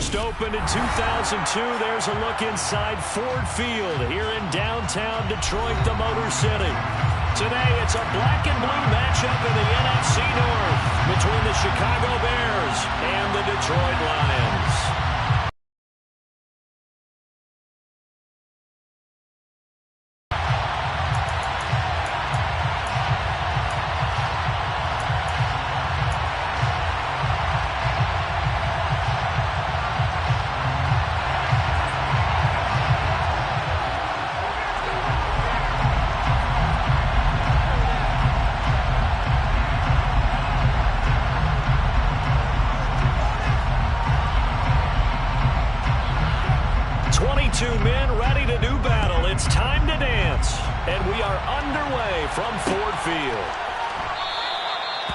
First opened in 2002. There's a look inside Ford Field here in downtown Detroit, the Motor City. Today, it's a black and blue matchup in the NFC North between the Chicago Bears and the Detroit Lions. 22 men ready to do battle. It's time to dance. And we are underway from Ford Field.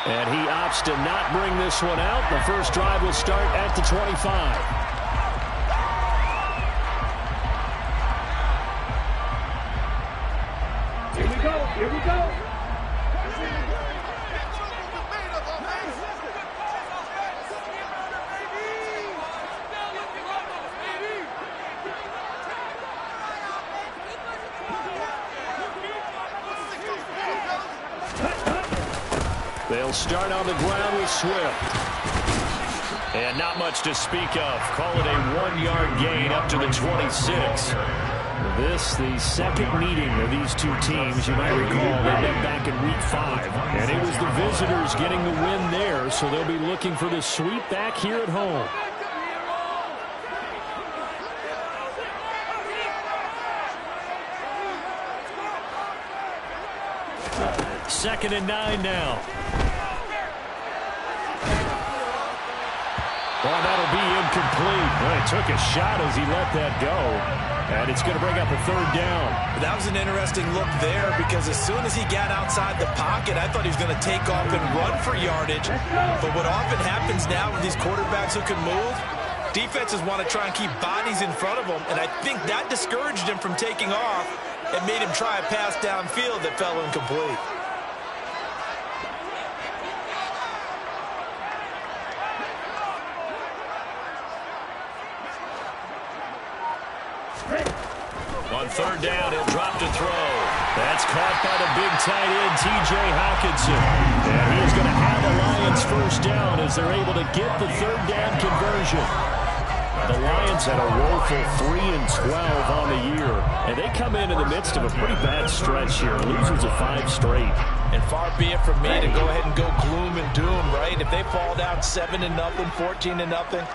And he opts to not bring this one out. The first drive will start at the 25. Here we go. Here we go. They'll start on the ground with Swift. And not much to speak of. Call it a 1-yard gain up to the 26. This, the second meeting of these two teams. You might recall they met back in Week 5. And it was the visitors getting the win there, so they'll be looking for the sweep back here at home. Second and 9 now. Well, that'll be incomplete. Well, he took a shot as he let that go. And it's going to bring up a third down. That was an interesting look there because as soon as he got outside the pocket, I thought he was going to take off and run for yardage. But what often happens now with these quarterbacks who can move, defenses want to try and keep bodies in front of them. And I think that discouraged him from taking off and made him try a pass downfield that fell incomplete. On third down, he'll drop to throw. That's caught by the big tight end, T.J. Hockenson. And he is going to have the Lions first down as they're able to get the third down conversion. The Lions had a woeful 3-12 on the year. And they come in the midst of a pretty bad stretch here. Losers of 5 straight. And far be it from me to go ahead and go gloom and doom, right? If they fall down 7-0, 14-0,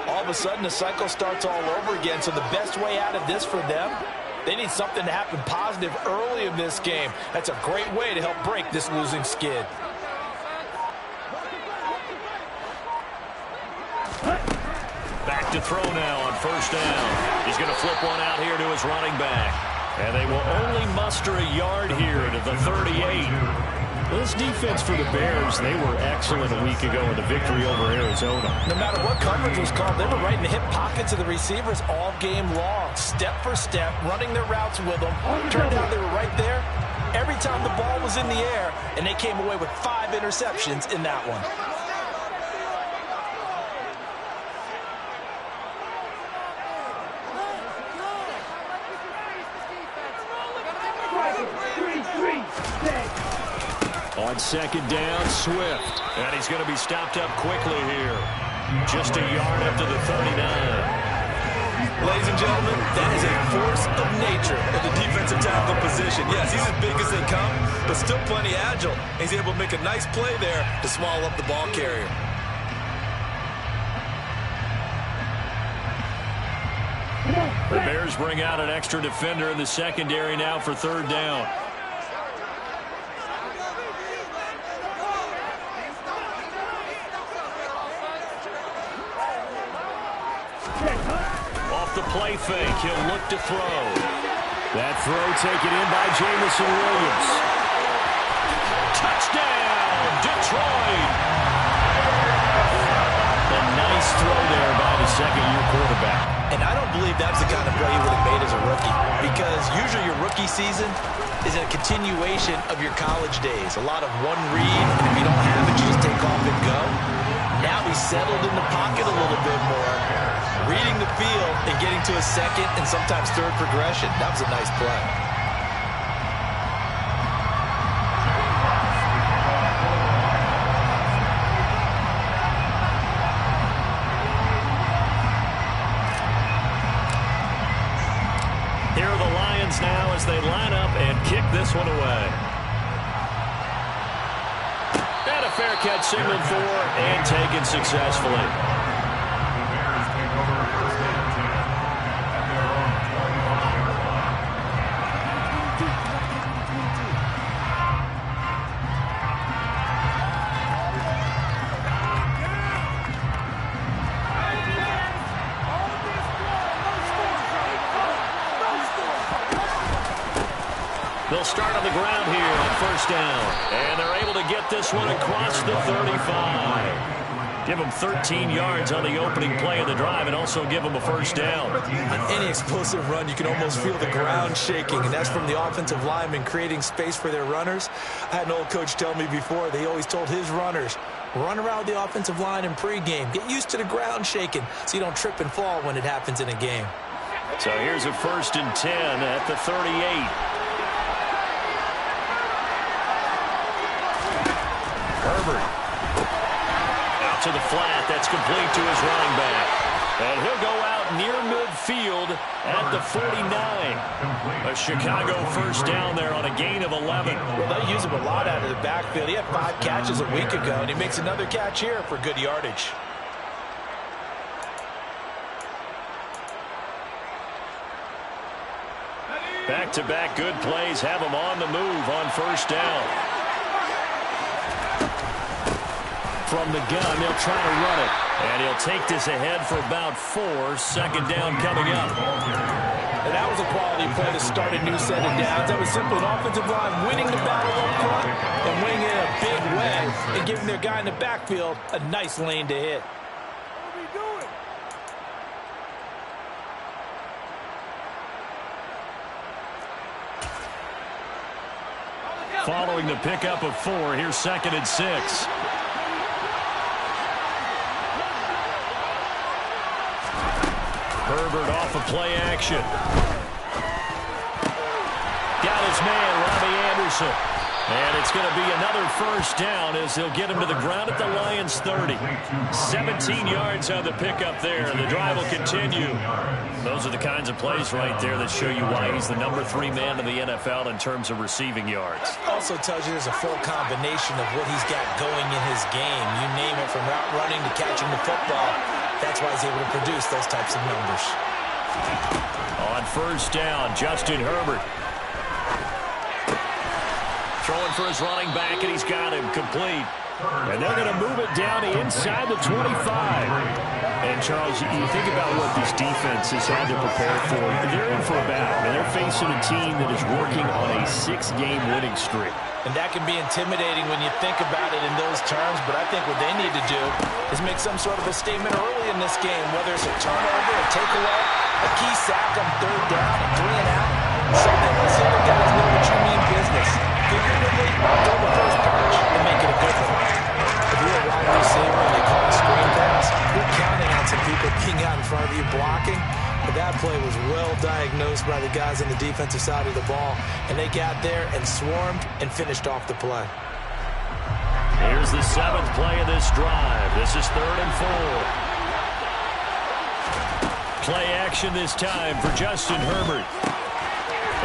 all of a sudden the cycle starts all over again. So the best way out of this for them, they need something to happen positive early in this game. That's a great way to help break this losing skid. Back to throw now on first down. He's going to flip one out here to his running back. And they will only muster a yard here to the 38. This defense for the Bears, they were excellent a week ago in the victory over Arizona. No matter what coverage was called, they were right in the hip pockets of the receivers all game long, step for step, running their routes with them. Turned out they were right there every time the ball was in the air, and they came away with 5 interceptions in that one. On second down, Swift. And he's going to be stopped up quickly here. Just a yard up to the 39. Ladies and gentlemen, that is a force of nature at the defensive tackle position. Yes, he's as big as they come, but still plenty agile. He's able to make a nice play there to swallow up the ball carrier. The Bears bring out an extra defender in the secondary now for third down. Off the play fake, he'll look to throw. That throw taken in by Jamison Williams. Touchdown, Detroit! A nice throw there by the second-year quarterback. And I don't believe that's the kind of play he would have made as a rookie, because usually your rookie season is a continuation of your college days. A lot of one read, and if you don't have it, you just take off and go. Now he's settled in the pocket a little bit more. reading the field and getting to a second and sometimes third progression. That was a nice play. Here are the Lions now as they line up and kick this one away. And a fair catch signaled for and taken successfully. They'll start on the ground here on first down. And they're able to get this one across the 35. Give them 13 yards on the opening play of the drive and also give them a first down. On any explosive run, you can almost feel the ground shaking, and that's from the offensive linemen creating space for their runners. I had an old coach tell me before, they always told his runners, run around the offensive line in pregame. Get used to the ground shaking so you don't trip and fall when it happens in a game. So here's a 1st and 10 at the 38. Herbert. Out to the flat. That's complete to his running back. And he'll go out near midfield at the 49. A Chicago first down there on a gain of 11. Well, they use him a lot out of the backfield. He had 5 catches a week ago, and he makes another catch here for good yardage. Back-to-back good plays have him on the move on first down. From the gun, they'll try to run it. And he'll take this ahead for about 4. 2nd down coming up. And that was a quality play to start a new set of downs. That was simply an offensive line winning the battle up front and winning it in a big way and giving their guy in the backfield a nice lane to hit. Following the pickup of 4, here's 2nd and 6. Herbert off of play action. Got his man, Robbie Anderson. And it's going to be another first down as he'll get him to the ground at the Lions' 30. 17 yards on the pickup there. The drive will continue. Those are the kinds of plays right there that show you why he's the number 3 man in the NFL in terms of receiving yards. Also tells you there's a full combination of what he's got going in his game. You name it, from route running to catching the football. That's why he's able to produce those types of numbers. On first down, Justin Herbert. Throwing for his running back, and he's got him complete. And they're going to move it down inside the 25. And, Charles, you think about what this defense has had to prepare for. They're in for a battle, and they're facing a team that is working on a 6-game winning streak. And that can be intimidating when you think about it in those terms, but I think what they need to do is make some sort of a statement early in this game, whether it's a turnover, a takeaway, a key sack on 3rd down, a 3 and out. Something else the other guys know what you mean business. Figuratively, throw the first punch and make it a good one. If you're a wide receiver and they call a screen pass, you're counting on some people being out in front of you blocking. But that play was well diagnosed by the guys on the defensive side of the ball. And they got there and swarmed and finished off the play. Here's the 7th play of this drive. This is 3rd and 4. Play action this time for Justin Herbert.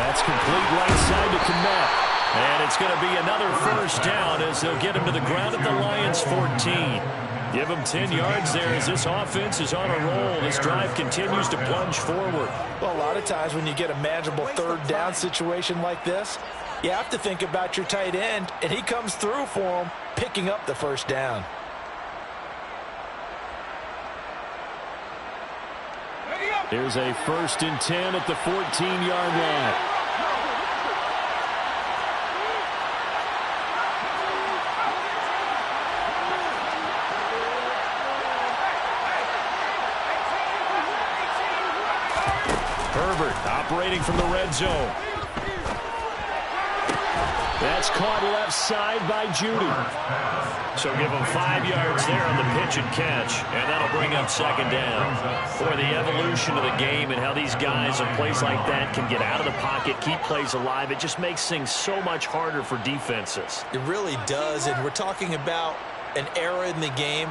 That's complete right side to Kmet. And it's going to be another first down as they'll get him to the ground at the Lions' 14. Give him 10 yards there as this offense is on a roll. This drive continues to plunge forward. Well, a lot of times when you get a manageable 3rd down situation like this, you have to think about your tight end, and he comes through for him, picking up the first down. Here's a 1st and 10 at the 14-yard line. Herbert operating from the red zone. That's caught left side by Judy. So give him 5 yards there on the pitch and catch, and that'll bring up second down. For the evolution of the game and how these guys in plays like that can get out of the pocket, keep plays alive, it just makes things so much harder for defenses. It really does, and we're talking about an era in the game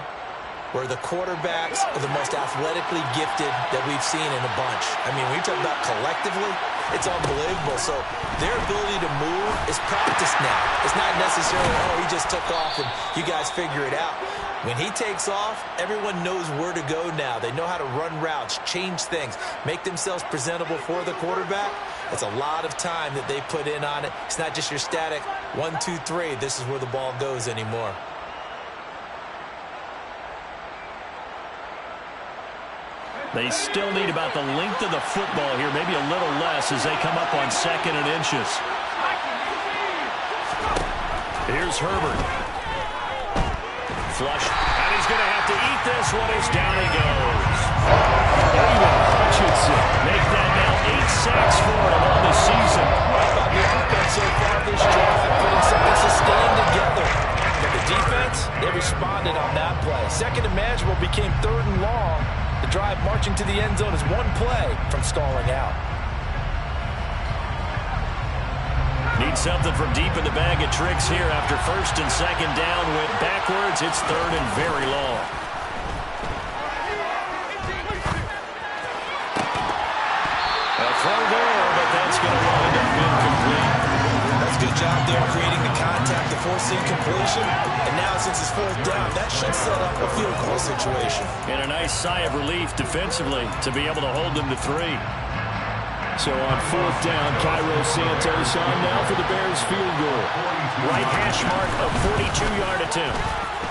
where the quarterbacks are the most athletically gifted that we've seen in a bunch. I mean, when you talk about collectively, it's unbelievable. So their ability to move is practiced now. It's not necessarily, oh, he just took off and you guys figure it out. When he takes off, everyone knows where to go now. They know how to run routes, change things, make themselves presentable for the quarterback. It's a lot of time that they put in on it. It's not just your static 1, 2, 3. This is where the ball goes anymore. They still need about the length of the football here, maybe a little less as they come up on 2nd and inches. Here's Herbert. Flush. And he's going to have to eat this one as down he goes. David Hutchinson make that now 8 sacks for him on the season. About the offense so far this drive, putting something sustained together. But the defense, they responded on that play. 2nd and manageable became 3rd and long. The drive marching to the end zone is 1 play from stalling out. Need something from deep in the bag of tricks here after 1st and 2nd down. Went backwards. It's 3rd and very long. A throw there, but that's going to wind up incomplete. That's a good job there creating the contact to force the incompletion. And now since it's 4th down, that should set up a field goal situation. And a nice sigh of relief defensively to be able to hold them to 3. So on 4th down, Cairo Santos on now for the Bears field goal. Right hash mark of 42-yard attempt.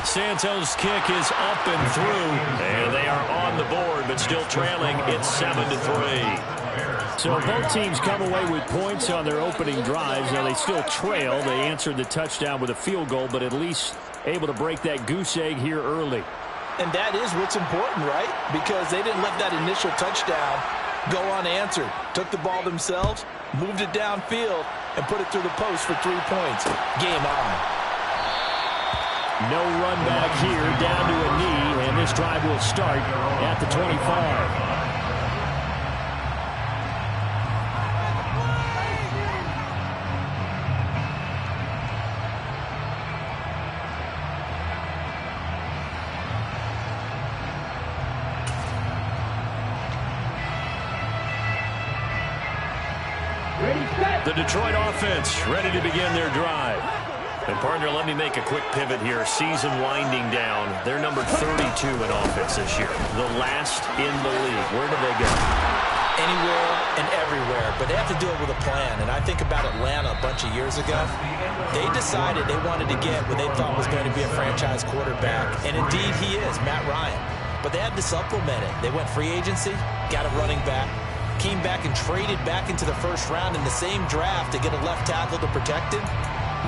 Santos' kick is up and through, and they are on the board, but still trailing. It's 7-3. So both teams come away with points on their opening drives. Now they still trail. They answered the touchdown with a field goal, but at least able to break that goose egg here early. And that is what's important, right? Because they didn't let that initial touchdown go unanswered. Took the ball themselves, moved it downfield, and put it through the post for 3 points. Game on. No run back here, down to a knee, and this drive will start at the 25. The Detroit offense ready to begin their drive. And, partner, let me make a quick pivot here. Season winding down. They're number 32 in offense this year. The last in the league. Where do they go? Anywhere and everywhere. But they have to do it with a plan. And I think about Atlanta a bunch of years ago. They decided they wanted to get what they thought was going to be a franchise quarterback. And, indeed, he is, Matt Ryan. But they had to supplement it. They went free agency, got a running back. Came back and traded back into the 1st round in the same draft to get a left tackle to protect him.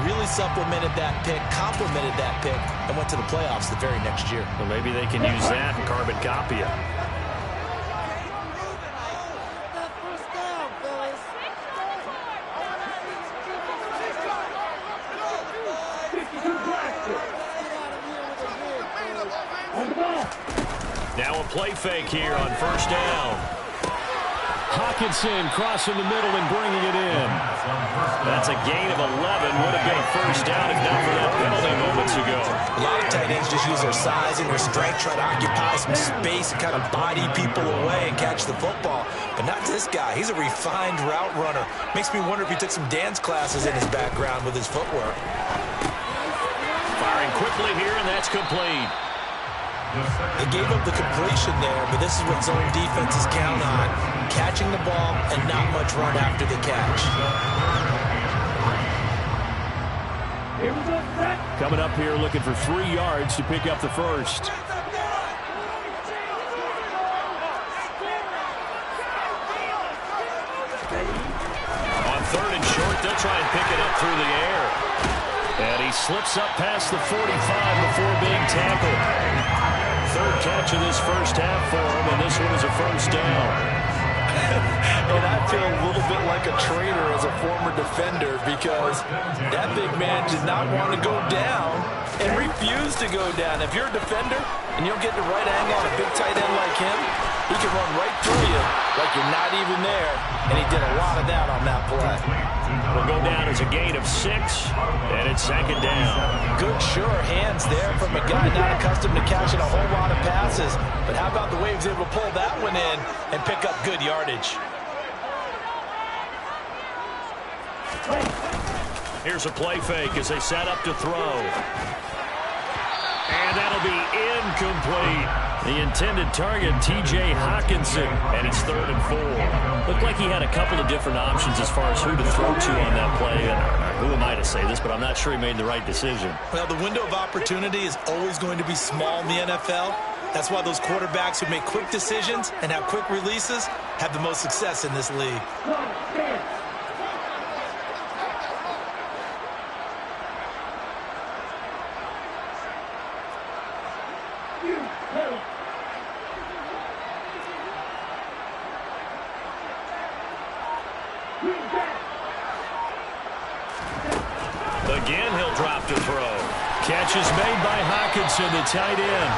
Really supplemented that pick, complemented that pick, and went to the playoffs the very next year. Well, maybe they can use that and carbon copy it. Now a play fake here on 1st down. Hawkinson crossing the middle and bringing it in. That's a gain of 11. Would have been a 1st down if not for that penalty moments ago. A lot of tight ends just use their size and their strength, try to occupy some space and kind of body people away and catch the football. But not this guy. He's a refined route runner. Makes me wonder if he took some dance classes in his background with his footwork. Firing quickly here, and that's complete. They gave up the completion there, but this is what zone defenses count on. Catching the ball and not much run after the catch. Coming up here looking for 3 yards to pick up the 1st. On 3rd and short, they'll try and pick it up through the air. And he slips up past the 45 before being tackled. 3rd catch of this 1st half for him, and this one is a 1st down. I And I feel a little bit like a traitor as a former defender because that big man did not want to go down and refused to go down. If you're a defender and you'll get the right angle on a big tight end like him, he can run right through you like you're not even there, and he did a lot of that on that play. Will go down as a gain of 6, and it's second down. Good, sure hands there from a guy not accustomed to catching a whole lot of passes. But how about the way he was able to pull that one in and pick up good yardage? Here's a play fake as they set up to throw. And that'll be incomplete. The intended target, T.J. Hawkinson, and it's 3rd and 4. Looked like he had a couple of different options as far as who to throw to on that play. And who am I to say this, but I'm not sure he made the right decision. Well, the window of opportunity is always going to be small in the NFL. That's why those quarterbacks who make quick decisions and have quick releases have the most success in this league. Again, he'll drop to throw. Catch is made by Hawkinson, the tight end.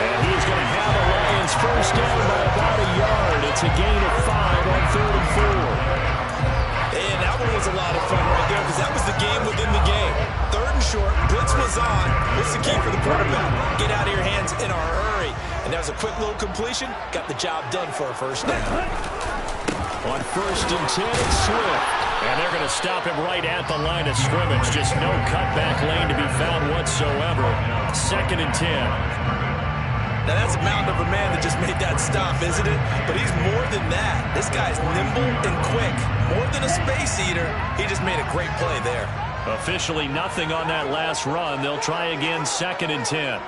And he's going to have a Lions first down by about a yard. It's a gain of 5 on 3rd and 4. And that one was a lot of fun right there because that was the game within the game. 3rd and short, blitz was on. What's the key for the quarterback? Get out of your hands in a hurry. And that was a quick little completion. Got the job done for a first down. On 1st and 10, it's Swift. And they're going to stop him right at the line of scrimmage. Just no cutback lane to be found whatsoever. 2nd and 10. Now, that's a mountain of a man that just made that stop, isn't it? But he's more than that. This guy's nimble and quick. More than a space eater, he just made a great play there. Officially nothing on that last run. They'll try again, 2nd and 10.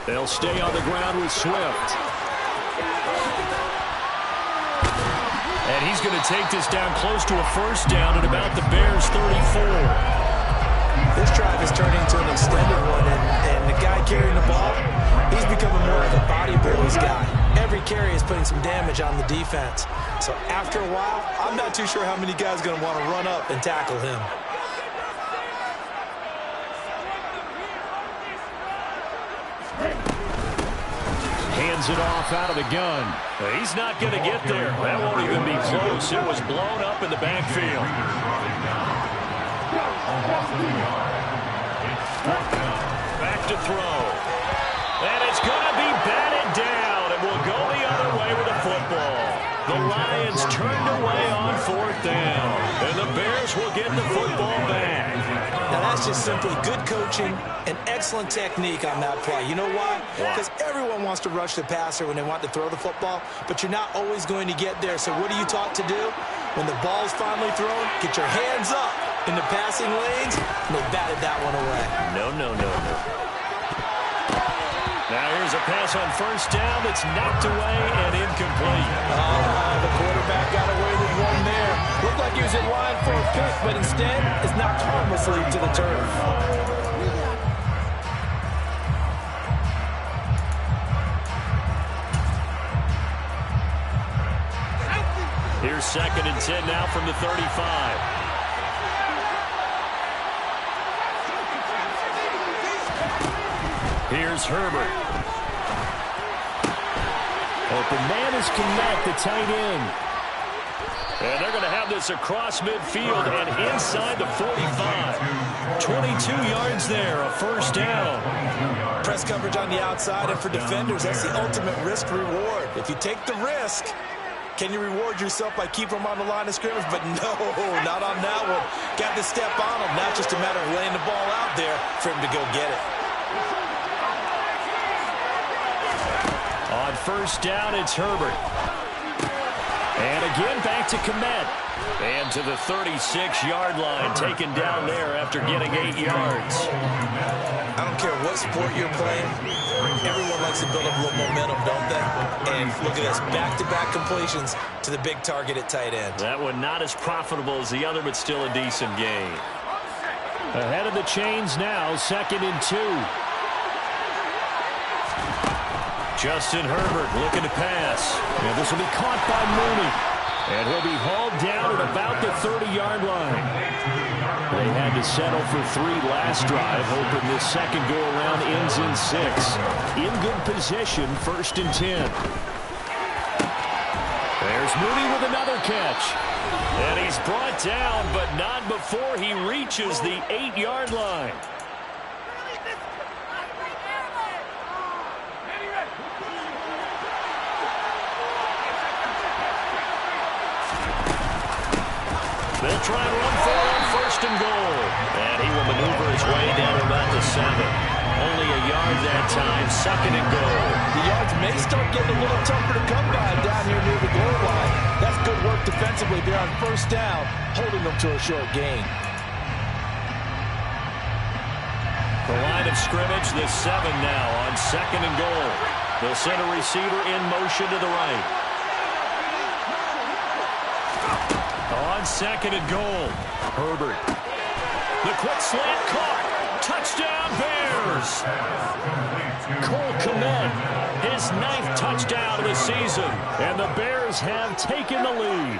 They'll stay on the ground with Swift. And he's going to take this down close to a first down at about the Bears' 34. This drive is turning into an extended one, and the guy carrying the ball, he's becoming more of a bodybuilders guy. Every carry is putting some damage on the defense. So after a while, I'm not too sure how many guys are going to want to run up and tackle him. Hands it off out of the gun. He's not going to get there. That won't even be close. It was blown up in the backfield. Back to throw. And it's going to be batted down. It will go the other way with the football. The Lions turned away on 4th down. And the Bears will get the football back. Now that's just simply good coaching and excellent technique on that play. You know why? Because everyone wants to rush the passer when they want to throw the football, but you're not always going to get there. So what are you taught to do? When the ball's finally thrown, get your hands up in the passing lanes, and they batted that one away. No. Now here's a pass on 1st down that's knocked away and incomplete. The quarterback got away with one there. Looked like he was in line for a pick, but instead is knocked harmlessly to the turf. Here's 2nd and 10 now from the 35. Here's Herbert. Open man is Kmet, the tight end. And they're going to have this across midfield and inside the 45. 22 yards there, a first down. Press coverage on the outside, and for defenders, that's the ultimate risk-reward. If you take the risk, can you reward yourself by keeping them on the line of scrimmage? But no, not on that one. Got to step on them. Now just a matter of laying the ball out there for him to go get it. On 1st down, it's Herbert. And again, back to Kmet. And to the 36-yard line, taken down there after getting 8 yards. I don't care what sport you're playing. Everyone likes to build up a little momentum, don't they? And look at this, back-to-back completions to the big target at tight end. That one not as profitable as the other, but still a decent gain. Ahead of the chains now, 2nd and 2. Justin Herbert looking to pass. And this will be caught by Mooney. And he'll be hauled down at about the 30-yard line. They had to settle for 3 last drive, hoping this second go-around ends in 6. In good position, 1st and 10. There's Mooney with another catch. And he's brought down, but not before he reaches the 8-yard line. They'll try and run for it on 1st and goal. And he will maneuver his way down to about the 7. Only a yard that time, 2nd and goal. The yards may start getting a little tougher to come by down here near the goal line. That's good work defensively there on 1st down, holding them to a short gain. The line of scrimmage, the 7 now on 2nd and goal. They'll send a receiver in motion to the right. On 2nd and goal, Herbert. The quick slant caught. Touchdown, Bears. Cole Kmet, his 9th touchdown of the season. And the Bears have taken the lead.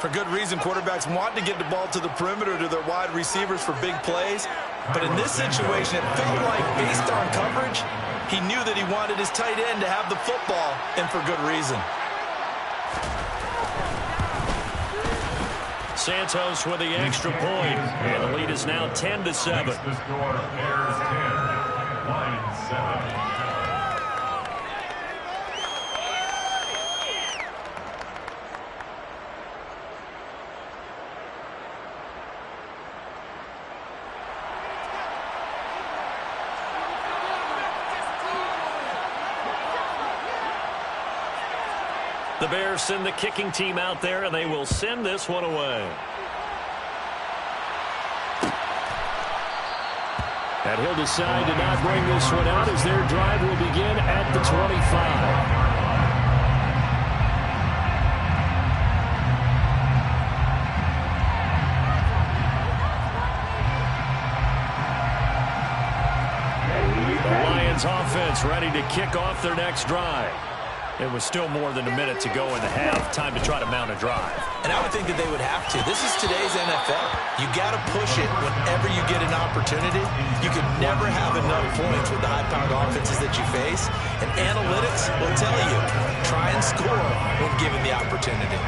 For good reason, quarterbacks want to get the ball to the perimeter to their wide receivers for big plays. But in this situation, it felt like, based on coverage, he knew that he wanted his tight end to have the football, and for good reason. Santos with the extra point, and the lead is now 10-7. The score, Bears 10, Lions 7. The Bears send the kicking team out there, and they will send this one away. And he'll decide to not bring this one out as their drive will begin at the 25. Offense ready to kick off their next drive. It was still more than a minute to go in the half. Time to try to mount a drive. And I would think that they would have to. This is today's NFL. You got to push it whenever you get an opportunity. You can never have enough points with the high-powered offenses that you face. And analytics will tell you, try and score when given the opportunity.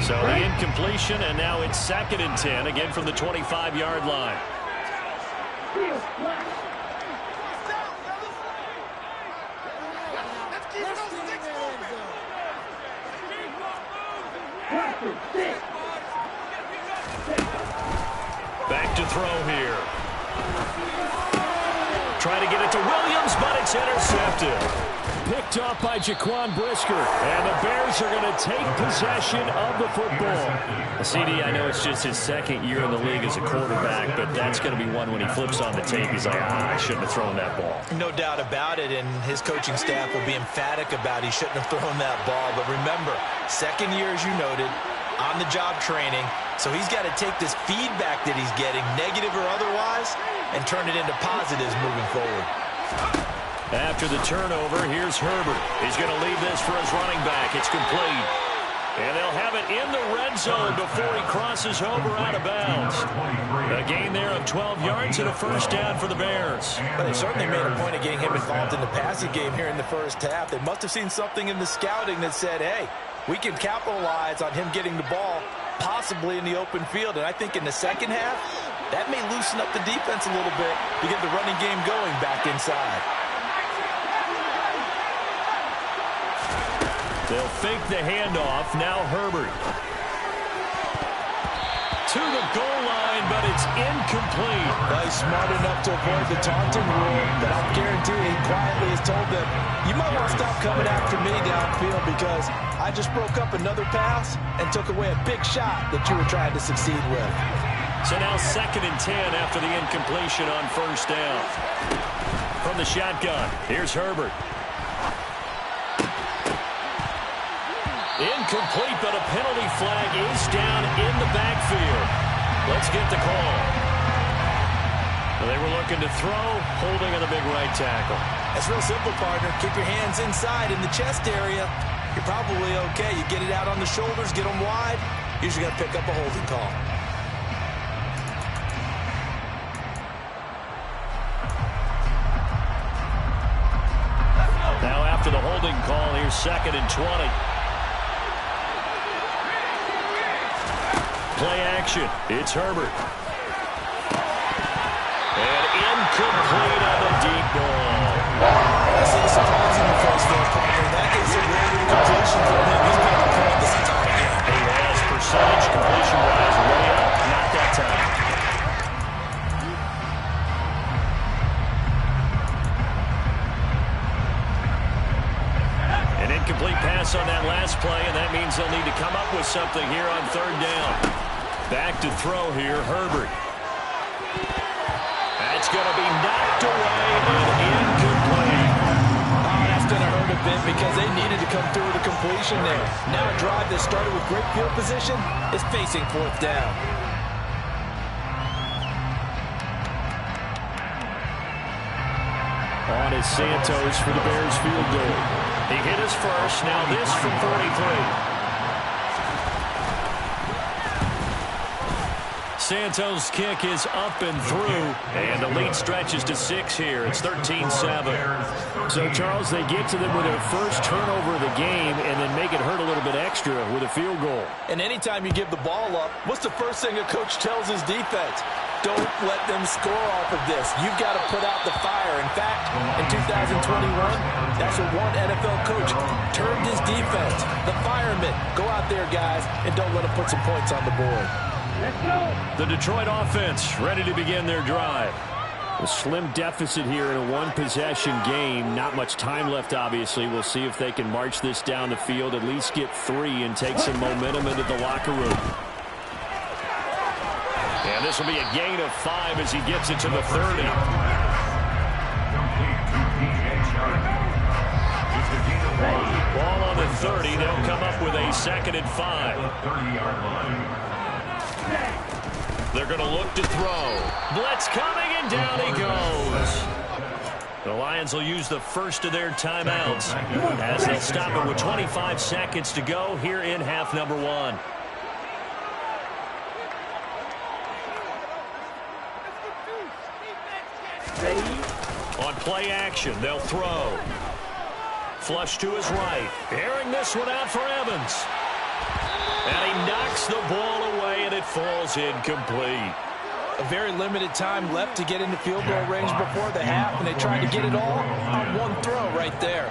So the incompletion, and now it's 2nd and 10, again from the 25-yard line. Back to throw here. Trying to get it to Williams, but it's intercepted. Picked off by Jaquan Brisker, and the Bears are going to take possession of the football. CD, I know it's just his 2nd year in the league as a quarterback, but that's going to be one when he flips on the tape. He's like, I shouldn't have thrown that ball. No doubt about it, and his coaching staff will be emphatic about he shouldn't have thrown that ball. But remember, 2nd year, as you noted, on-the-job training, so he's got to take this feedback that he's getting, negative or otherwise, and turn it into positives moving forward. After the turnover, here's Herbert. He's going to leave this for his running back. It's complete. And they'll have it in the red zone before he crosses over out of bounds. A gain there of 12 yards and a 1st down for the Bears. But they certainly made a point of getting him involved in the passing game here in the 1st half. They must have seen something in the scouting that said, hey, we can capitalize on him getting the ball possibly in the open field. And I think in the 2nd half, that may loosen up the defense a little bit to get the running game going back inside. They'll fake the handoff. Now Herbert. To the goal line, but it's incomplete. Well, he's smart enough to avoid the taunting rule, but I'll guarantee he quietly has told them, you might want to stop coming after me downfield because I just broke up another pass and took away a big shot that you were trying to succeed with. So now 2nd and 10 after the incompletion on 1st down. From the shotgun, here's Herbert. Incomplete, but a penalty flag is down in the backfield. Let's get the call. They were looking to throw, holding on the big right tackle. That's real simple, partner. Keep your hands inside in the chest area. You're probably okay. You get it out on the shoulders, get them wide. Usually got to pick up a holding call. Now after the holding call, here's 2nd and 20. Play action. It's Herbert. And incomplete on the deep ball. That's a surprise in the first there, partner. That is a rare incompletion for him. He's been on point this entire game. He has percentage completion-wise way up. Not that time. An incomplete pass on that last play, and that means they'll need to come up with something here on 3rd down. Back to throw here, Herbert. That's going to be knocked away and incomplete. That's going to hurt a bit because they needed to come through with a completion there. Now a drive that started with great field position is facing 4th down. On is Santos for the Bears field goal. He hit his first. Now this from 43. Santos' kick is up and through, and the lead stretches to 6 here. It's 13-7. So, Charles, they get to them with their first turnover of the game and then make it hurt a little bit extra with a field goal. And anytime you give the ball up, what's the first thing a coach tells his defense? Don't let them score off of this. You've got to put out the fire. In fact, in 2021, that's what one NFL coach termed his defense. The firemen. Go out there, guys, and don't let them put some points on the board. The Detroit offense ready to begin their drive. A slim deficit here in a one-possession game. Not much time left, obviously. We'll see if they can march this down the field, at least get 3 and take some momentum into the locker room. And this will be a gain of 5 as he gets it to the 30. Ball on the 30. They'll come up with a 2nd and 5. 30-yard line. They're going to look to throw. Blitz coming, and down he goes. The Lions will use the first of their timeouts as they'll stop it with 25 seconds to go here in half number 1. On play action, they'll throw. Flush to his right. Airing this one out for Evans. And he knocks the ball away, and it falls incomplete. A very limited time left to get into field goal range before the half, and they tried to get it all on one throw right there.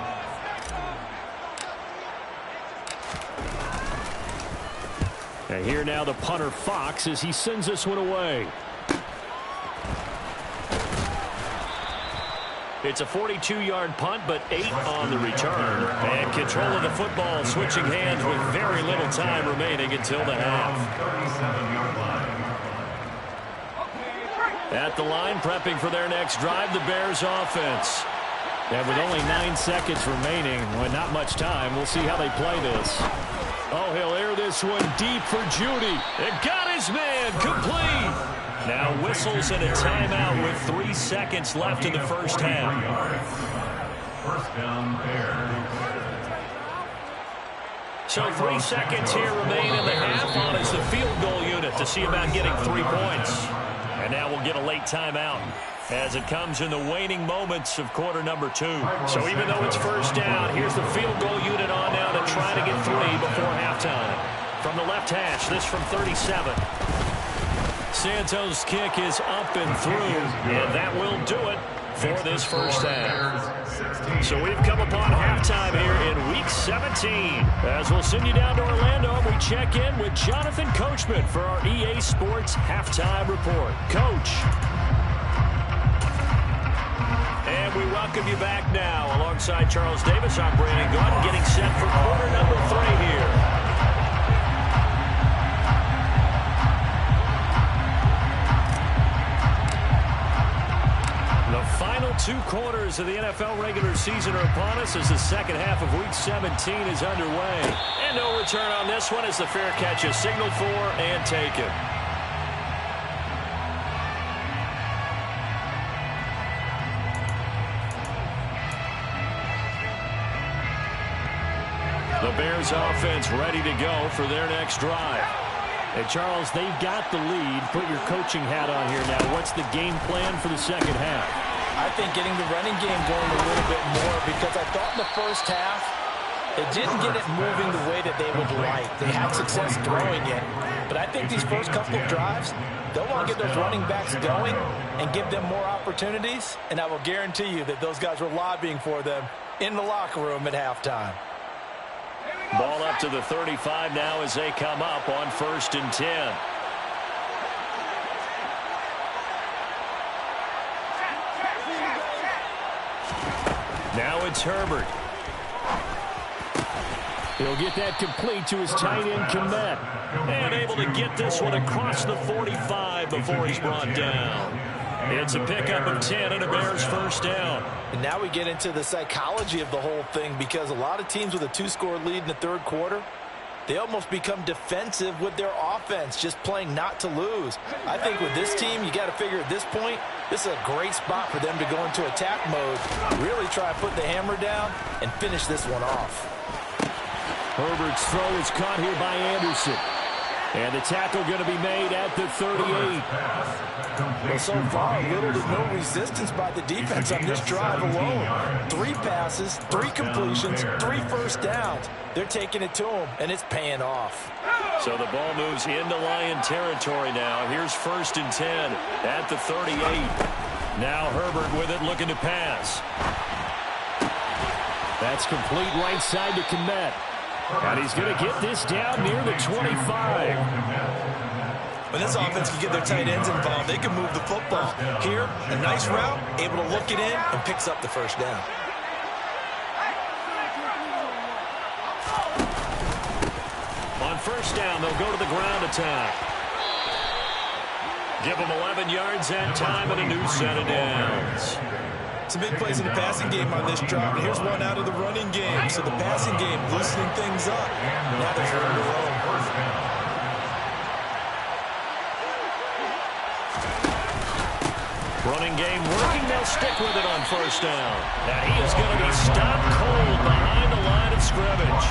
And here now the punter Fox as he sends this one away. It's a 42-yard punt, but 8 on the return. And control of the football switching hands with very little time remaining until the half. At the line, prepping for their next drive, the Bears offense. And with only 9 seconds remaining, with not much time, we'll see how they play this. Oh, he'll air this one deep for Judy. And got his man, complete. Now whistles and a timeout with 3 seconds left in the first half. First down, Bears. So 3 seconds here remain in the half on as the field goal unit to see about getting 3 points. And now we'll get a late timeout as it comes in the waning moments of quarter number 2. So even though it's first down, here's the field goal unit on now to try to get 3 before halftime. From the left hash, this from 37. Santos' kick is up and through, and that will do it for this first half. So we've come upon halftime here in Week 17. As we'll send you down to Orlando, we check in with Jonathan Coachman for our EA Sports Halftime Report. Coach. And we welcome you back now. Alongside Charles Davis, I'm Brandon Gordon, getting set for quarter number 3 here. The final 2 quarters of the NFL regular season are upon us as the second half of Week 17 is underway. And no return on this one as the fair catch is signaled for and taken. The Bears offense ready to go for their next drive. Hey, Charles, they've got the lead. Put your coaching hat on here now. What's the game plan for the second half? I think getting the running game going a little bit more, because I thought in the first half they didn't get it moving the way that they would like. They had success throwing it, but I think these first couple of drives, they'll want to get those running backs going and give them more opportunities, and I will guarantee you that those guys were lobbying for them in the locker room at halftime. Ball up to the 35 now as they come up on 1st and 10. Now it's Herbert. He'll get that complete to his tight end, Komet. And able to get this one across the 45 before he's brought down. It's a pickup of 10 and a Bears first down. And now we get into the psychology of the whole thing, because a lot of teams with a 2-score lead in the third quarter, they almost become defensive with their offense, just playing not to lose. I think with this team, you got to figure at this point, this is a great spot for them to go into attack mode, really try to put the hammer down and finish this one off. Herbert's throw is caught here by Anderson. And the tackle going to be made at the 38. Well, so far, little to no resistance by the defense on this drive alone. 3 passes, 3 completions, 3 first downs. They're taking it to them, and it's paying off. So the ball moves into Lion territory now. Here's 1st and 10 at the 38. Now Herbert with it, looking to pass. That's complete right side to Komet. And he's going to get this down near the 25. When this offense can get their tight ends involved, they can move the football. Here, a nice route, able to look it in, and picks up the first down. On 1st down, they'll go to the ground attack. Give them 11 yards that time and a new set of downs. Some big plays in the passing game on this drive, and here's one out of the running game. So the passing game loosening things up. Now they're ready to roll. Running game working. They'll stick with it on 1st down. Now he is going to be stopped cold behind the line of scrimmage.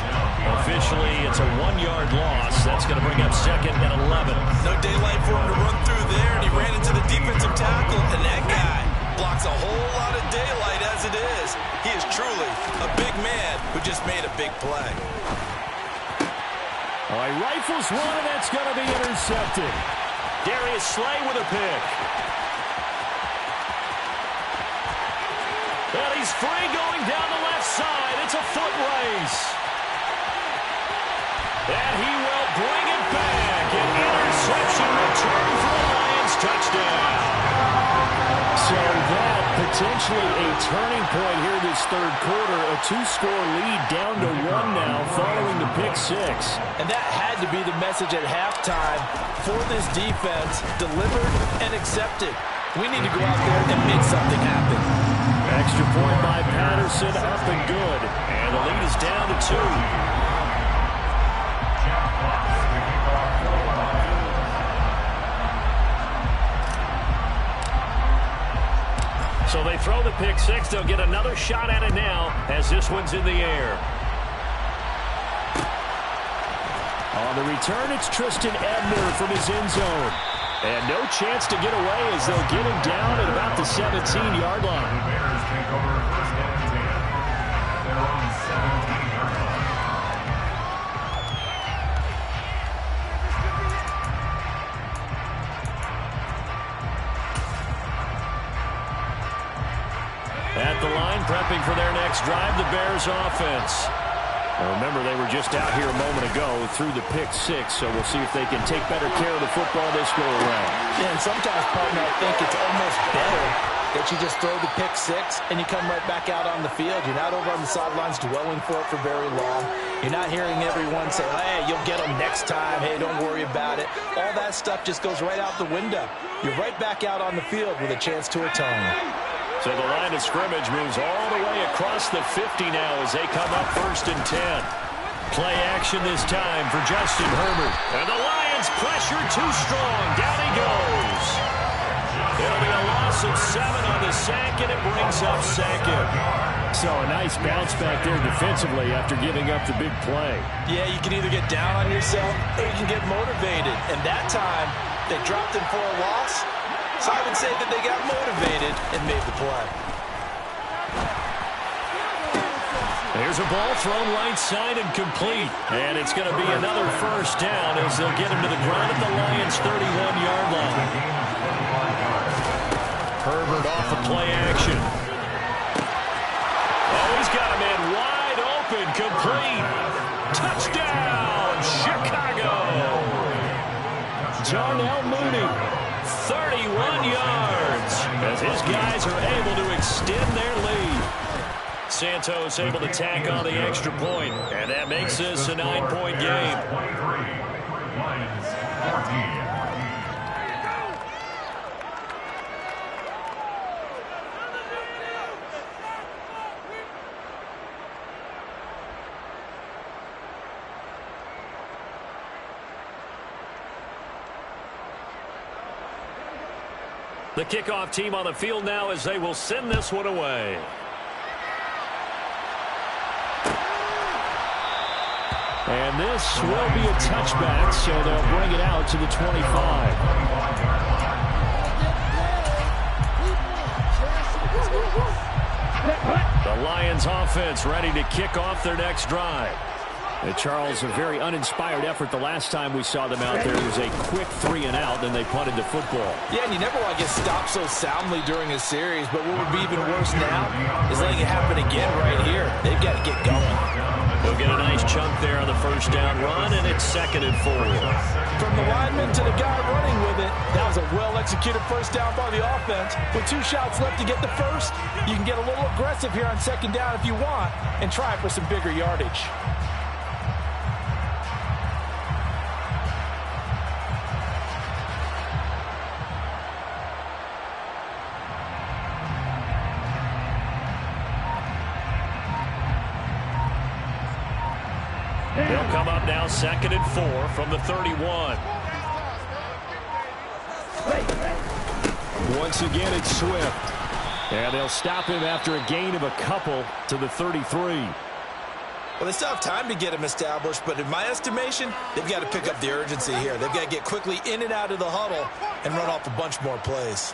Officially, it's a 1-yard loss. That's going to bring up 2nd and 11. No daylight for him to run through there, and he ran into the defensive tackle, and that guy blocks a whole lot of daylight as it is. He is truly a big man who just made a big play. All right, rifles one, and that's going to be intercepted. Darius Slay with a pick. Well, he's free going down the left side. It's a foot race. And he will bring it back. An interception return for the Lions touchdown. So that potentially a turning point here this third quarter. A 2-score lead down to 1 now following the pick 6. And that had to be the message at halftime for this defense. Delivered and accepted. We need to go out there and make something happen. Extra point by Patterson, up and good. And the lead is down to 2. So they throw the pick 6. They'll get another shot at it now as this one's in the air. On the return, it's Tristan Ebner from his end zone. And no chance to get away as they'll get him down at about the 17-yard line. Bears take over 1st and 10. They're on 17-yard line. At the line, prepping for their next drive, the Bears offense. Now remember, they were just out here a moment ago through the pick 6, so we'll see if they can take better care of the football this go-around. Yeah, and sometimes, partner, I think it's almost better that you just throw the pick 6 and you come right back out on the field. You're not over on the sidelines dwelling for it for very long. You're not hearing everyone say, hey, you'll get them next time. Hey, don't worry about it. All that stuff just goes right out the window. You're right back out on the field with a chance to atone. So the line of scrimmage moves all the way across the 50 now as they come up 1st and 10. Play action this time for Justin Herbert. And the Lions pressure too strong. Down he goes. It'll be a loss of 7 on the sack, and it brings up 2nd. So a nice bounce back there defensively after giving up the big play. Yeah, you can either get down on yourself or you can get motivated. And that time, they dropped him for a loss. So I would say that they got motivated and made the play. There's a ball thrown right side and complete. And it's going to be another first down as they'll get him to the ground at the Lions' 31-yard line. Herbert off the play action. Oh, he's got a man wide open, complete. Touchdown, Chicago. Darnell Mooney, 31 yards, as his guys are able to extend their lead. Santos able to tack on the extra point, and that makes this a 9-point game. 23, Lions 14. The kickoff team on the field now as they will send this one away. And this will be a touchback, so they'll bring it out to the 25. The Lions offense ready to kick off their next drive. Charles, a very uninspired effort the last time we saw them out there. It was a quick 3-and-out, then they punted the football. Yeah, and you never want to get stopped so soundly during a series, but what would be even worse now is letting it happen again right here. They've got to get going. They'll get a nice chunk there on the first down run, and it's 2nd and 4. From the lineman to the guy running with it, that was a well-executed first down by the offense. With 2 shots left to get the first, you can get a little aggressive here on 2nd down if you want and try for some bigger yardage. They'll come up now 2nd and 4 from the 31. Once again, it's Swift. And they'll stop him after a gain of a couple to the 33. Well, they still have time to get him established, but in my estimation, they've got to pick up the urgency here. They've got to get quickly in and out of the huddle and run off a bunch more plays.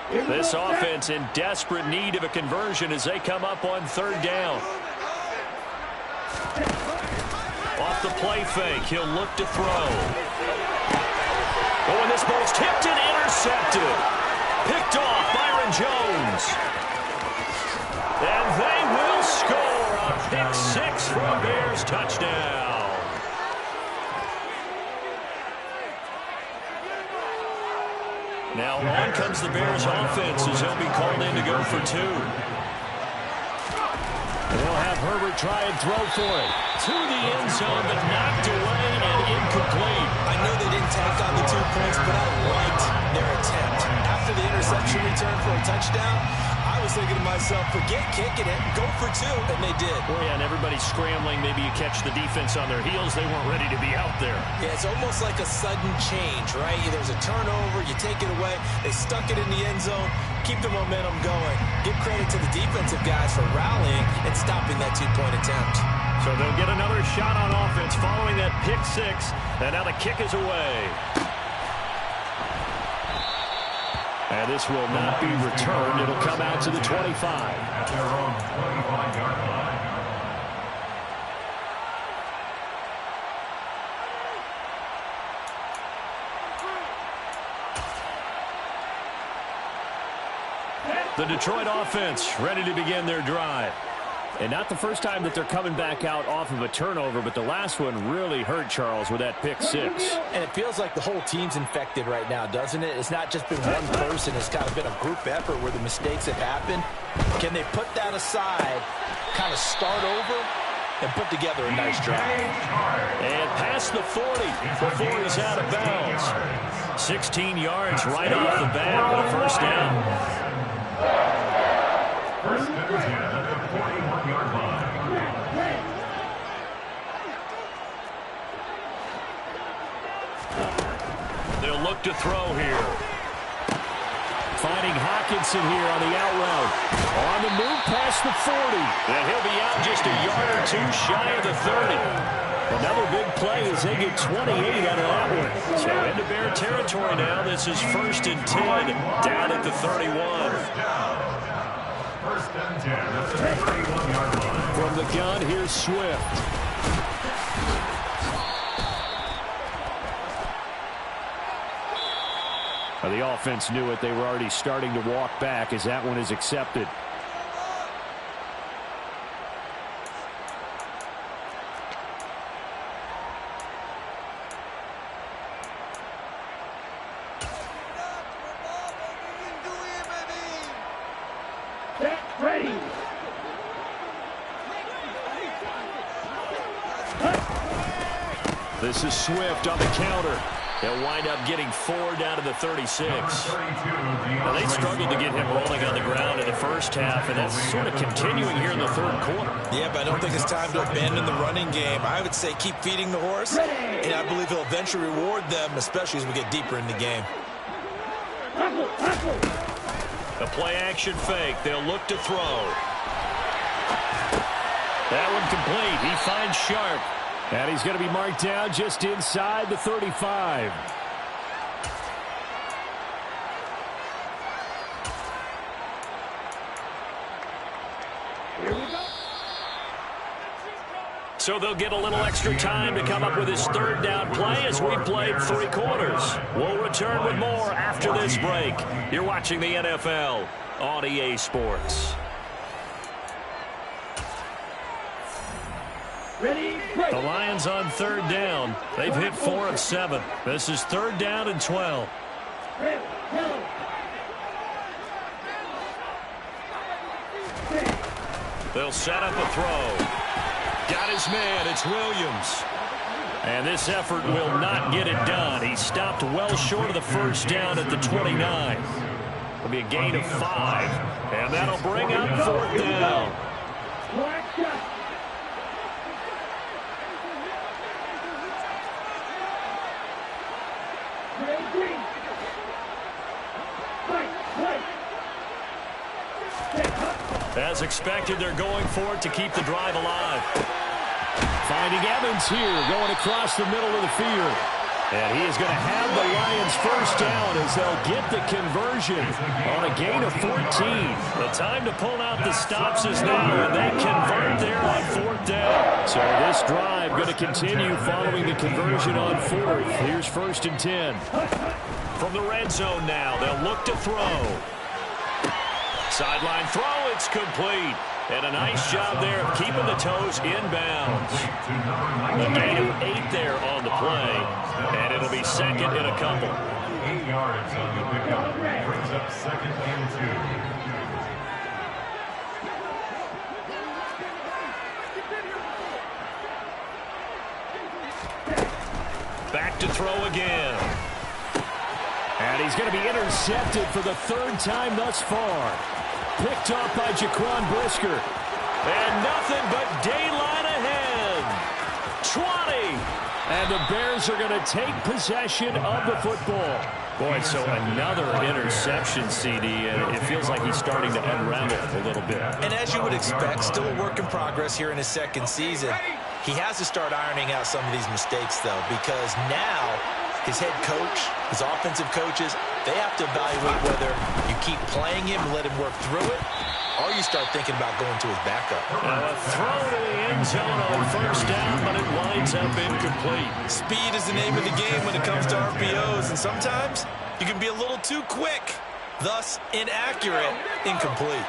This offense in desperate need of a conversion as they come up on 3rd down. Off the play fake, he'll look to throw. Oh, and this ball's tipped and intercepted. Picked off Byron Jones. And they will score a pick 6 for a Bears touchdown. Now on comes the Bears offense as he'll be called in to go for 2. They'll have Herbert try and throw for it. To the end zone, but knocked away and incomplete. I know they didn't tack on the 2 points, but I liked their attempt. After the interception return for a touchdown, I was thinking to myself, forget kicking it, go for 2, and they did. Well, yeah, and everybody's scrambling. Maybe you catch the defense on their heels. They weren't ready to be out there. Yeah, it's almost like a sudden change, right? There's a turnover, you take it away, they stuck it in the end zone, keep the momentum going. Give credit to the defensive guys for rallying and stopping that 2-point attempt. So they'll get another shot on offense following that pick 6, and now the kick is away. And this will not be returned. It'll come out to the 25. At their own 25-yard line. The Detroit offense ready to begin their drive. And not the first time that they're coming back out off of a turnover, but the last one really hurt Charles with that pick 6. And it feels like the whole team's infected right now, doesn't it? It's not just been one person. It's kind of been a group effort where the mistakes have happened. Can they put that aside, kind of start over, and put together a nice drive? And past the 40 before he's out of bounds. 16 yards right off the bat with a first down. First and 10 at the 41-yard line. they'll look to throw here. Finding Hawkinson here on the out route. On the move past the 40. And he'll be out just a yard or two shy of the 30. Another big play as they get 28 out of that one. So into Bear territory now. This is 1st and 10 down at the 31. First and 10 at the 31-yard line. From the gun, here's Swift. The offense knew it. They were already starting to walk back as that one is accepted. This is Swift on the counter. They'll wind up getting 4 down to the 36. Now, they struggled to get him rolling on the ground in the first half, and that's sort of continuing here in the third quarter. Yeah, but I don't think it's time to abandon the running game. I would say keep feeding the horse, and I believe he'll eventually reward them, especially as we get deeper in the game. The play-action fake. They'll look to throw. That one complete. He finds Sharp. And he's going to be marked down just inside the 35. Here we go. So they'll get a little extra time to come up with his third down play as we've played 3 quarters. We'll return with more after this break. You're watching the NFL on EA Sports. The Lions on 3rd down. They've hit 4 of 7. This is 3rd down and 12. They'll set up a throw. Got his man. It's Williams. And this effort will not get it done. He stopped well short of the first down at the 29. It'll be a gain of 5. And that'll bring up 4th down. As expected, they're going for it to keep the drive alive. Finding Evans here, going across the middle of the field. And he is going to have the Lions first down as they'll get the conversion on a gain of 14. The time to pull out the stops is now, and they convert there on 4th down. So this drive going to continue following the conversion on 4th. Here's 1st and 10. From the red zone now, they'll look to throw. Sideline throw, it's complete. And a nice job there of keeping the toes inbounds. A gain of 8 there on the play. And it'll be 2nd in a couple. 8 yards on the pickup. Brings up 2nd and 2. Back to throw again. And he's going to be intercepted for the 3rd time thus far. Picked off by Jaquan Brisker. And nothing but daylight ahead. 20. And the Bears are going to take possession of the football. Boy, so another interception, CD, and it feels like he's starting to unravel a little bit. And as you would expect, still a work in progress here in his 2nd season. He has to start ironing out some of these mistakes, though, because now his head coach, his offensive coaches, they have to evaluate whether you keep playing him and let him work through it, or you start thinking about going to his backup. A throw to the end zone on 1st down, but it winds up incomplete. Speed is the name of the game when it comes to RPOs, and sometimes you can be a little too quick, thus inaccurate, incomplete.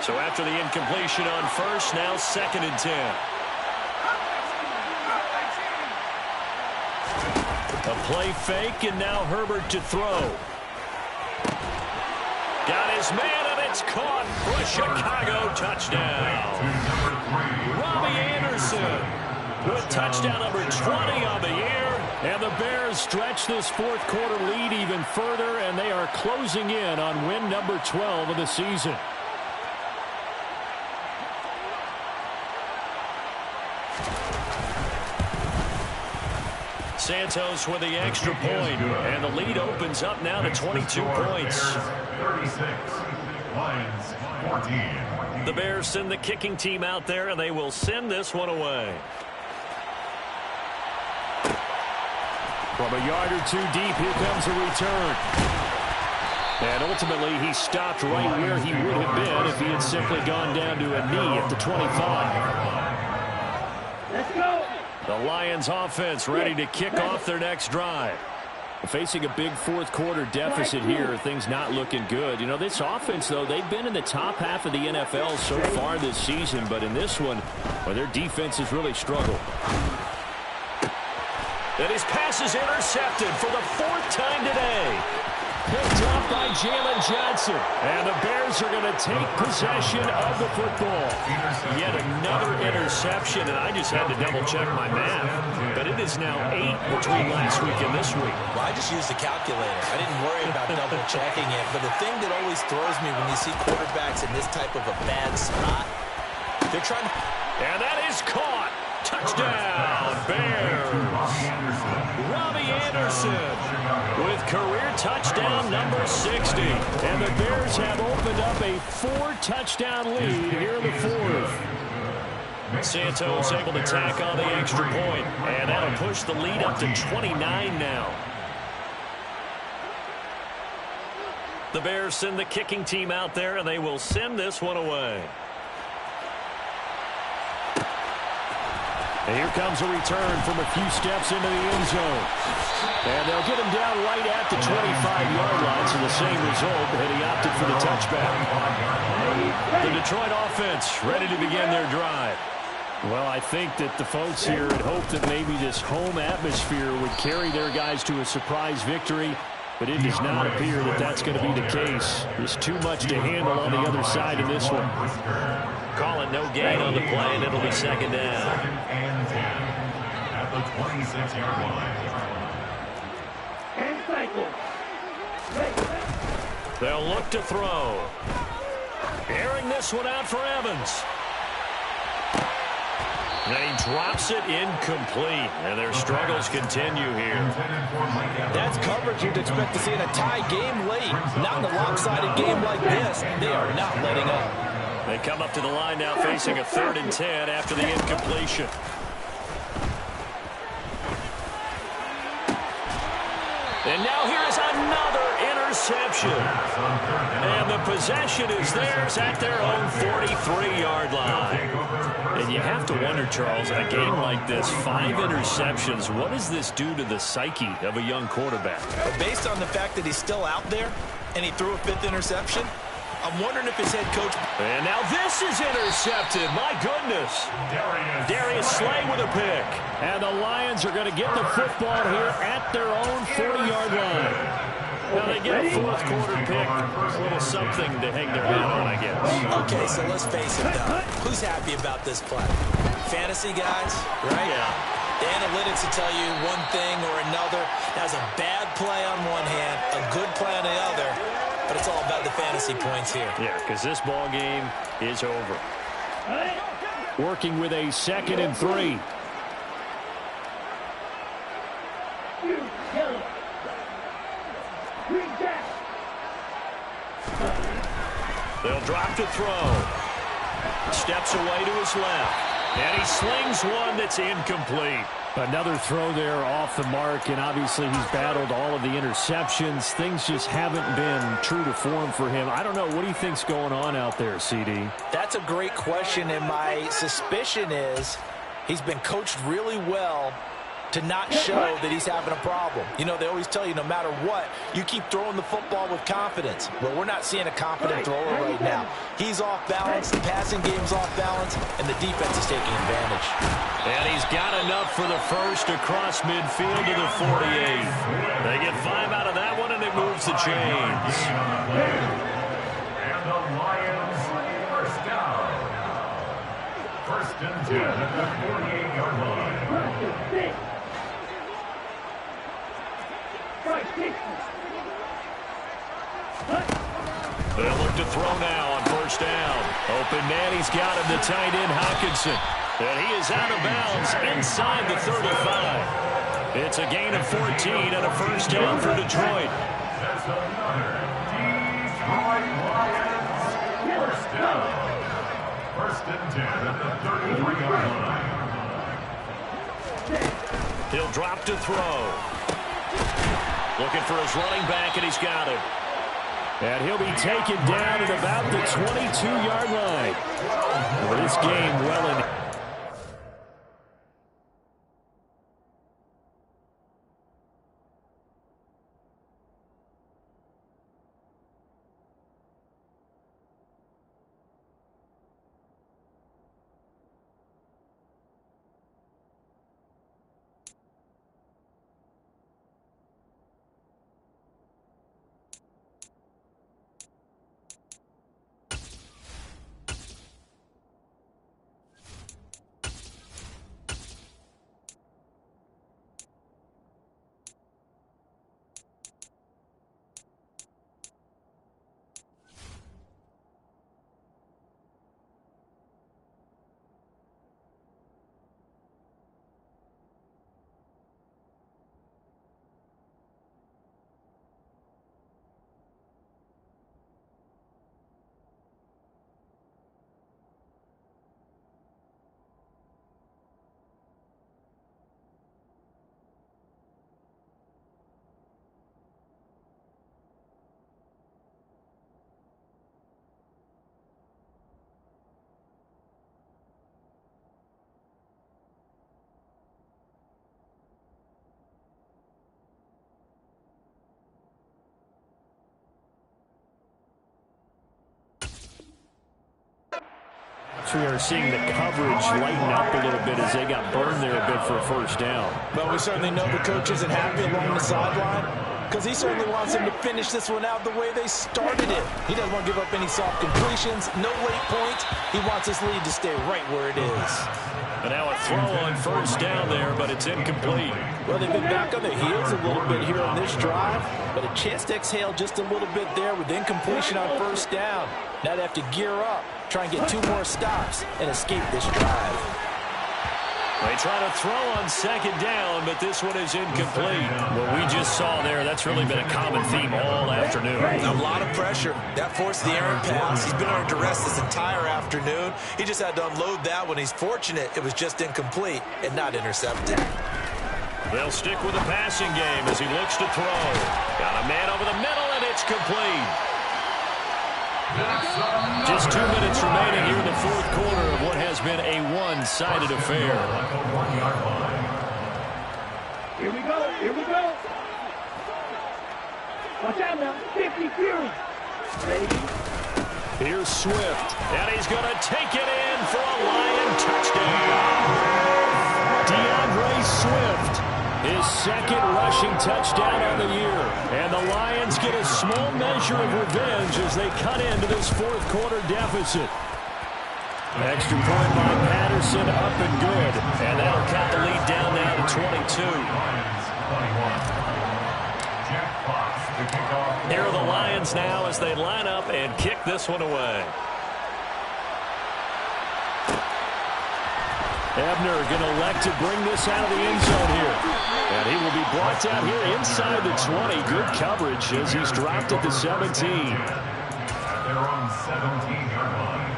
So after the incompletion on 1st, now 2nd and 10. A play fake, and now Herbert to throw. Got his man, and it's caught for a Chicago touchdown. Robbie Anderson with touchdown number 20 on the year. And the Bears stretch this 4th quarter lead even further, and they are closing in on win number 12 of the season. Santos with the extra point, and the lead opens up now to 22 points. 36, Lions 14. The Bears send the kicking team out there, and they will send this one away. From a yard or two deep, here comes a return. And ultimately, he stopped right where he would have been if he had simply gone down to a knee at the 25. Let's go. The Lions offense ready to kick off their next drive. Facing a big fourth-quarter deficit here, things not looking good. You know, this offense, though, they've been in the top half of the NFL so far this season, but in this one, well, their defense has really struggled. And his pass is intercepted for the fourth time today. Picked up by Jalen Johnson. And the Bears are going to take possession of the football. Yet another interception, and I just had to double-check my math. But it is now 8 between last week and this week. Well, I just used the calculator. I didn't worry about double-checking it. But the thing that always throws me when you see quarterbacks in this type of a bad spot, they're trying to... And that is caught. Touchdown, Bears. Robbie Anderson with career touchdown number 60. And the Bears have opened up a 4-touchdown lead here in the fourth. Santos able to tack on the extra point, and that'll push the lead up to 29 now. The Bears send the kicking team out there, and they will send this one away. And here comes a return from a few steps into the end zone. And they'll get him down right at the 25-yard line, so the same result, but he opted for the touchback. The Detroit offense ready to begin their drive. Well, I think that the folks here had hoped that maybe this home atmosphere would carry their guys to a surprise victory, but it does not appear that that's going to be the case. There's too much to handle on the other side of this one. Call it no gain on the play, and it'll be second down. Second and 10 at the 26-yard line. They'll look to throw. Airing this one out for Evans. And he drops it incomplete, and their struggles continue here. That's coverage you'd expect to see in a tie game late. Not in a lopsided game like this. They are not letting up. They come up to the line now facing a 3rd and 10 after the incompletion. And now here is another interception. And the possession is theirs at their own 43-yard line. And you have to wonder, Charles, in a game like this, 5 interceptions, what does this do to the psyche of a young quarterback? But based on the fact that he's still out there and he threw a 5th interception, I'm wondering if his head coach... And now this is intercepted. My goodness. Darius Slay with a pick. And the Lions are going to get the football here at their own 40-yard line. Now they get a fourth-quarter pick. A little something to hang their hat on, I guess. Okay, so let's face it, though. Who's happy about this play? Fantasy guys, right? Yeah. The analytics will tell you one thing or another. That's a bad play on one hand, a good play on the other. But it's all about the fantasy points here. Yeah, because this ball game is over. Working with a 2nd and 3. They'll drop to throw. Steps away to his left. And he slings one that's incomplete. Another throw there off the mark, and obviously he's battled all of the interceptions. Things just haven't been true to form for him. I don't know. What do you think's going on out there, CD? That's a great question, and my suspicion is he's been coached really well to not show that he's having a problem. You know, they always tell you no matter what, you keep throwing the football with confidence. Well, we're not seeing a confident thrower right now. He's off balance, the passing game's off balance, and the defense is taking advantage. And he's got enough for the first across midfield to the 48. They get 5 out of that one, and it moves the chains. And the Lions first down. 1st and 10 at the 48-yard line. They'll look to throw now on 1st down. Open man, he's got him, the tight end Hockenson. And he is out of bounds inside the 35. It's a gain of 14 and a first down for Detroit. That's another Detroit Lions first down. First and 10 at the 33-yard line. He'll drop to throw. Looking for his running back, and he's got him. And he'll be taken down at about the 22-yard line. Well, this game well in. We are seeing the coverage lighten up a little bit as they got burned there a bit for a first down. But we certainly know the coach isn't happy along the sideline because he certainly wants them to finish this one out the way they started it. He doesn't want to give up any soft completions, no late points. He wants his lead to stay right where it is. And now a throw on first down there, but it's incomplete. Well, they've been back on their heels a little bit here on this drive, but a chance to exhale just a little bit there with incompletion on first down. Now they have to gear up, try and get 2 more stops, and escape this drive. They try to throw on second down, but this one is incomplete. What we just saw there, that's really been a common theme all afternoon. A lot of pressure. That forced the errant pass. He's been under duress this entire afternoon. He just had to unload that one. He's fortunate it was just incomplete and not intercepted. They'll stick with the passing game as he looks to throw. Got a man over the middle, and it's complete. Just 2 minutes remaining here in the fourth quarter of what has been a one-sided affair. Here we go. Here we go. Watch out now. 50 Fury. Ready? Here's Swift. And he's going to take it in for a Lion touchdown. DeAndre Swift. His second rushing touchdown on the year. And the Lions get a small measure of revenge as they cut into this fourth quarter deficit. Extra point by Patterson, up and good. And that'll cut the lead down now to 22. Here are the Lions now as they line up and kick this one away. Ebner going to elect to bring this out of the end zone here. And he will be brought down here inside the 20. Good coverage as he's dropped at the 17. They're on 17-yard line.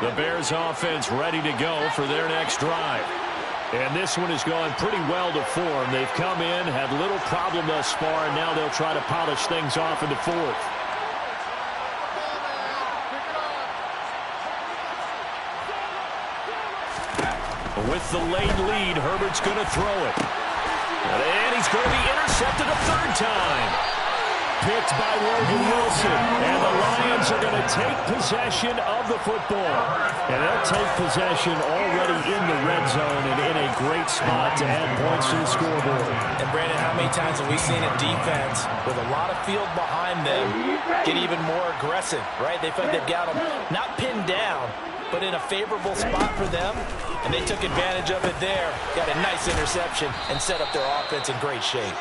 The Bears offense ready to go for their next drive. And this one has gone pretty well to form. They've come in, had little problem thus far, and now they'll try to polish things off in the fourth. With the late lead, Herbert's going to throw it. And he's going to be intercepted a third time. Picked by Logan Wilson. And the Lions are going to take possession of the football. And they'll take possession already in the red zone and in a great spot to add points to the scoreboard. And, Brandon, how many times have we seen a defense with a lot of field behind them get even more aggressive, right? They feel like they've got them not pinned down, but in a favorable spot for them, and they took advantage of it there. Got a nice interception and set up their offense in great shape.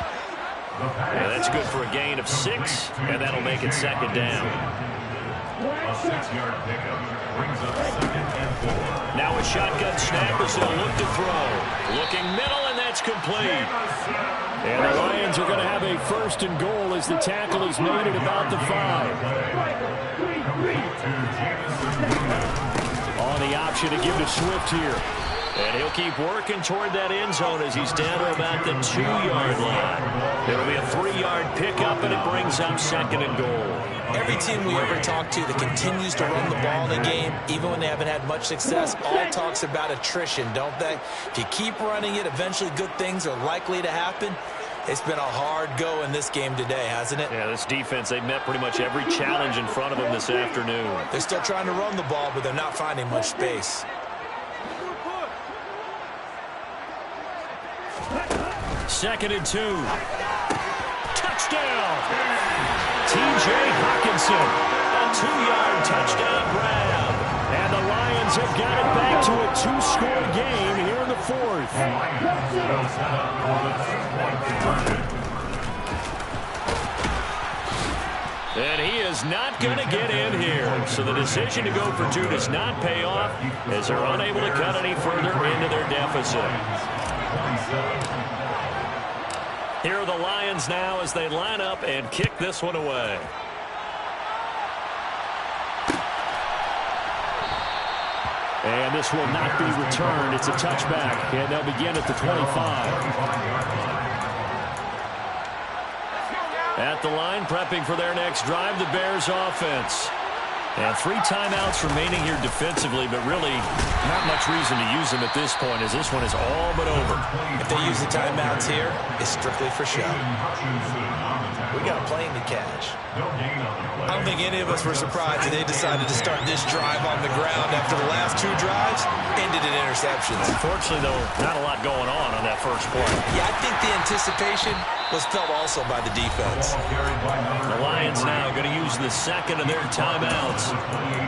Yeah, that's good for a gain of 6, and that'll make it second down. A 6-yard pickup brings up 2nd and 4. Now a shotgun snap as they'll look to throw. Looking middle, and that's It's complete. And the Lions are going to have a 1st and goal as the tackle is made at about the 5. On the option to give to Swift here. And he'll keep working toward that end zone as he's down to about the 2-yard line. It'll be a 3-yard pickup, and it brings up 2nd and goal. Every team we ever talk to that continues to run the ball in a game, even when they haven't had much success, all talks about attrition, don't they? If you keep running it, eventually good things are likely to happen. It's been a hard go in this game today, hasn't it? Yeah, this defense, they've met pretty much every challenge in front of them this afternoon. They're still trying to run the ball, but they're not finding much space. 2nd and 2. Touchdown! T.J. Hawkinson. A 2-yard touchdown grab. And the Lions have got it back to a 2-score game here in the 4th. And he is not going to get in here. So the decision to go for 2 does not pay off as they're unable to cut any further into their deficit. Here are the Lions now as they line up and kick this one away. And this will not be returned. It's a touchback, and they'll begin at the 25. At the line, prepping for their next drive, the Bears offense. And 3 timeouts remaining here defensively, but really not much reason to use them at this point as this one is all but over. If they use the timeouts here, it's strictly for show. We got a plane to catch. I don't think any of us were surprised that they decided to start this drive on the ground after the last 2 drives ended in interceptions. Unfortunately, though, not a lot going on that first play. Yeah, I think the anticipation was felt also by the defense. The Lions now going to use the 2nd of their timeouts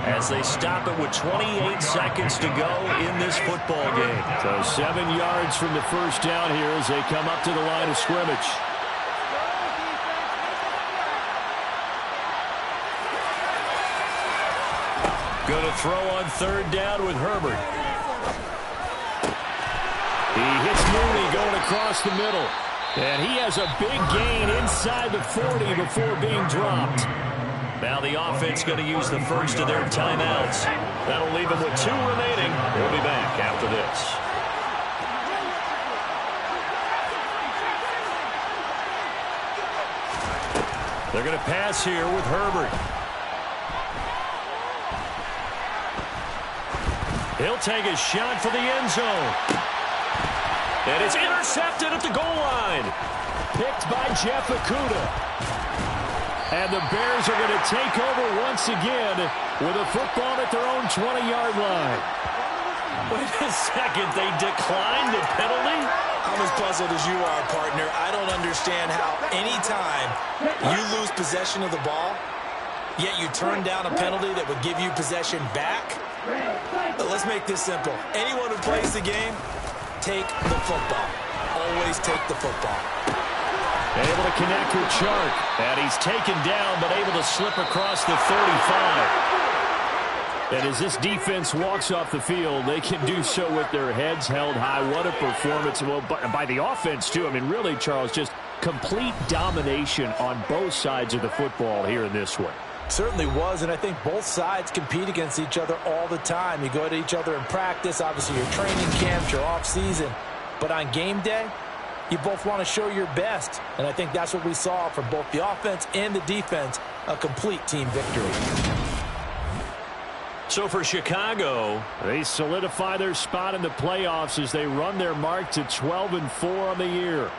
as they stop it with 28 seconds to go in this football game. So 7 yards from the first down here as they come up to the line of scrimmage. Going to throw on 3rd down with Herbert. He hits Mooney going across the middle. And he has a big gain inside the 40 before being dropped. Now the offense going to use the first of their timeouts. That'll leave them with 2 remaining. We'll be back after this. They're going to pass here with Herbert. He'll take a shot for the end zone. And it's intercepted at the goal line. Picked by Jeff Okudah. And the Bears are going to take over once again with a football at their own 20-yard line. Wait a second. They declined the penalty? I'm as puzzled as you are, partner. I don't understand how any time you lose possession of the ball, yet you turn down a penalty that would give you possession back. But let's make this simple. Anyone who plays the game, take the football. Always take the football. Able to connect with Chark. And he's taken down, but able to slip across the 35. And as this defense walks off the field, they can do so with their heads held high. What a performance. Well, by the offense, too. I mean, really, Charles, just complete domination on both sides of the football here in this one. Certainly was, and I think both sides compete against each other all the time. You go to each other in practice, obviously your training camps, your off-season. But on game day, you both want to show your best. And I think that's what we saw from both the offense and the defense, a complete team victory. So for Chicago, they solidify their spot in the playoffs as they run their mark to 12-4 on the year.